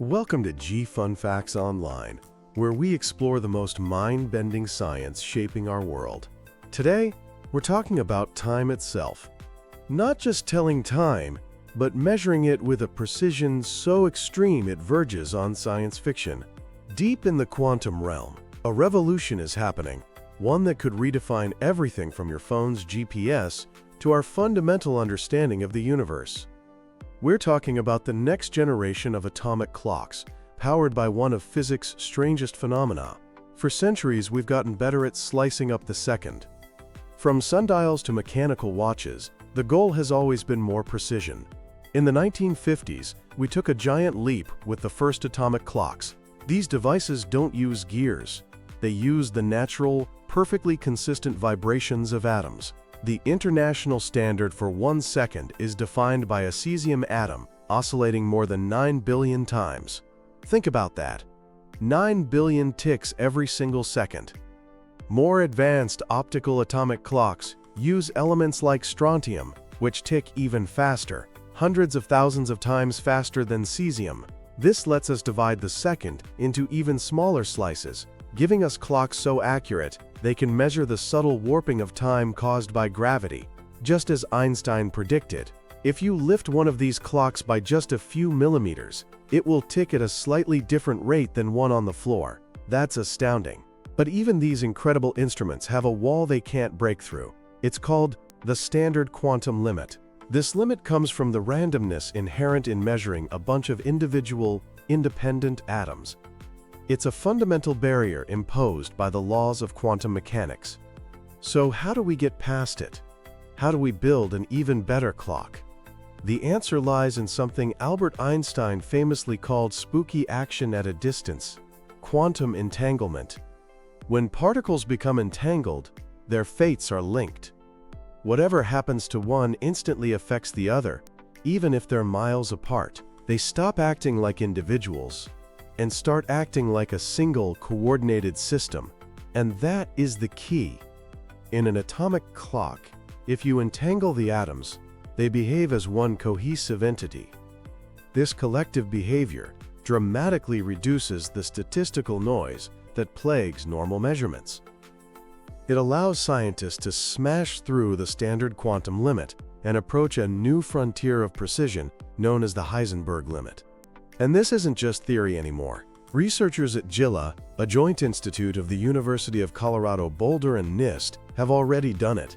Welcome to G Fun Facts Online, where we explore the most mind-bending science shaping our world. Today, we're talking about time itself. Not just telling time, but measuring it with a precision so extreme it verges on science fiction. Deep in the quantum realm, a revolution is happening, one that could redefine everything from your phone's GPS to our fundamental understanding of the universe. We're talking about the next generation of atomic clocks, powered by one of physics' strangest phenomena. For centuries, we've gotten better at slicing up the second. From sundials to mechanical watches, the goal has always been more precision. In the 1950s, we took a giant leap with the first atomic clocks. These devices don't use gears. They use the natural, perfectly consistent vibrations of atoms. The international standard for 1 second is defined by a cesium atom oscillating more than 9 billion times. Think about that. 9 billion ticks every single second. More advanced optical atomic clocks use elements like strontium, which tick even faster, hundreds of thousands of times faster than cesium. This lets us divide the second into even smaller slices, giving us clocks so accurate they can measure the subtle warping of time caused by gravity. Just as Einstein predicted, if you lift one of these clocks by just a few millimeters, it will tick at a slightly different rate than one on the floor. That's astounding. But even these incredible instruments have a wall they can't break through. It's called the standard quantum limit. This limit comes from the randomness inherent in measuring a bunch of individual, independent atoms. It's a fundamental barrier imposed by the laws of quantum mechanics. So how do we get past it? How do we build an even better clock? The answer lies in something Albert Einstein famously called spooky action at a distance: quantum entanglement. When particles become entangled, their fates are linked. Whatever happens to one instantly affects the other, even if they're miles apart. They stop acting like individuals and start acting like a single, coordinated system. And that is the key. In an atomic clock, if you entangle the atoms, they behave as one cohesive entity. This collective behavior dramatically reduces the statistical noise that plagues normal measurements. It allows scientists to smash through the standard quantum limit and approach a new frontier of precision known as the Heisenberg limit. And this isn't just theory anymore. Researchers at GILA, a joint institute of the University of Colorado Boulder and NIST, have already done it.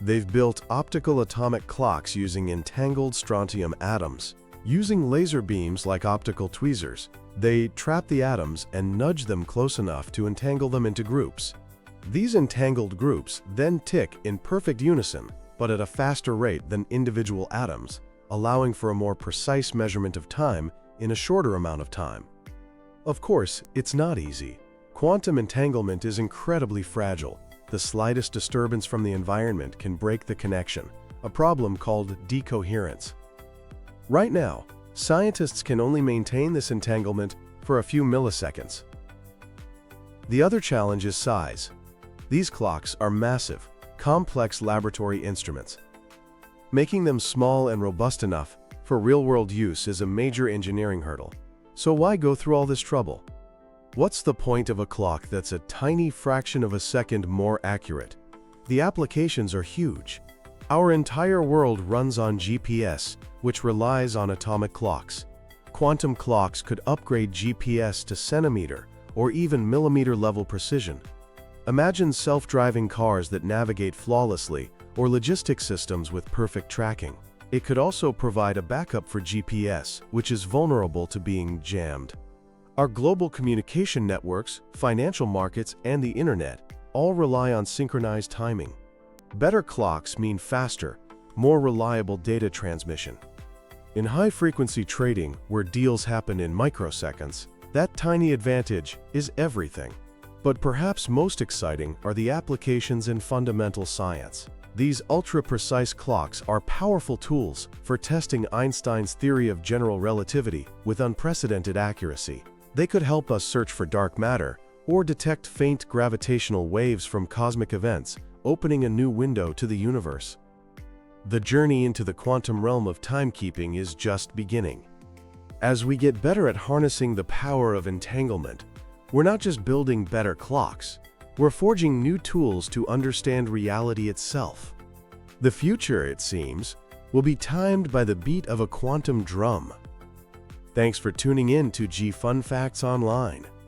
They've built optical atomic clocks using entangled strontium atoms. Using laser beams like optical tweezers, they trap the atoms and nudge them close enough to entangle them into groups. These entangled groups then tick in perfect unison, but at a faster rate than individual atoms, allowing for a more precise measurement of time in a shorter amount of time. Of course, it's not easy. Quantum entanglement is incredibly fragile. The slightest disturbance from the environment can break the connection, a problem called decoherence. Right now, scientists can only maintain this entanglement for a few milliseconds. The other challenge is size. These clocks are massive, complex laboratory instruments. Making them small and robust enough for real-world use is a major engineering hurdle. So why go through all this trouble? What's the point of a clock that's a tiny fraction of a second more accurate? The applications are huge. Our entire world runs on GPS, which relies on atomic clocks. Quantum clocks could upgrade GPS to centimeter or even millimeter-level precision. Imagine self-driving cars that navigate flawlessly, or logistics systems with perfect tracking. It could also provide a backup for GPS, which is vulnerable to being jammed. Our global communication networks, financial markets, and the internet all rely on synchronized timing. Better clocks mean faster, more reliable data transmission. In high-frequency trading, where deals happen in microseconds, that tiny advantage is everything. But perhaps most exciting are the applications in fundamental science. These ultra-precise clocks are powerful tools for testing Einstein's theory of general relativity with unprecedented accuracy. They could help us search for dark matter or detect faint gravitational waves from cosmic events, opening a new window to the universe. The journey into the quantum realm of timekeeping is just beginning. As we get better at harnessing the power of entanglement, we're not just building better clocks, we're forging new tools to understand reality itself. The future, it seems, will be timed by the beat of a quantum drum. Thanks for tuning in to Fun Facts Online.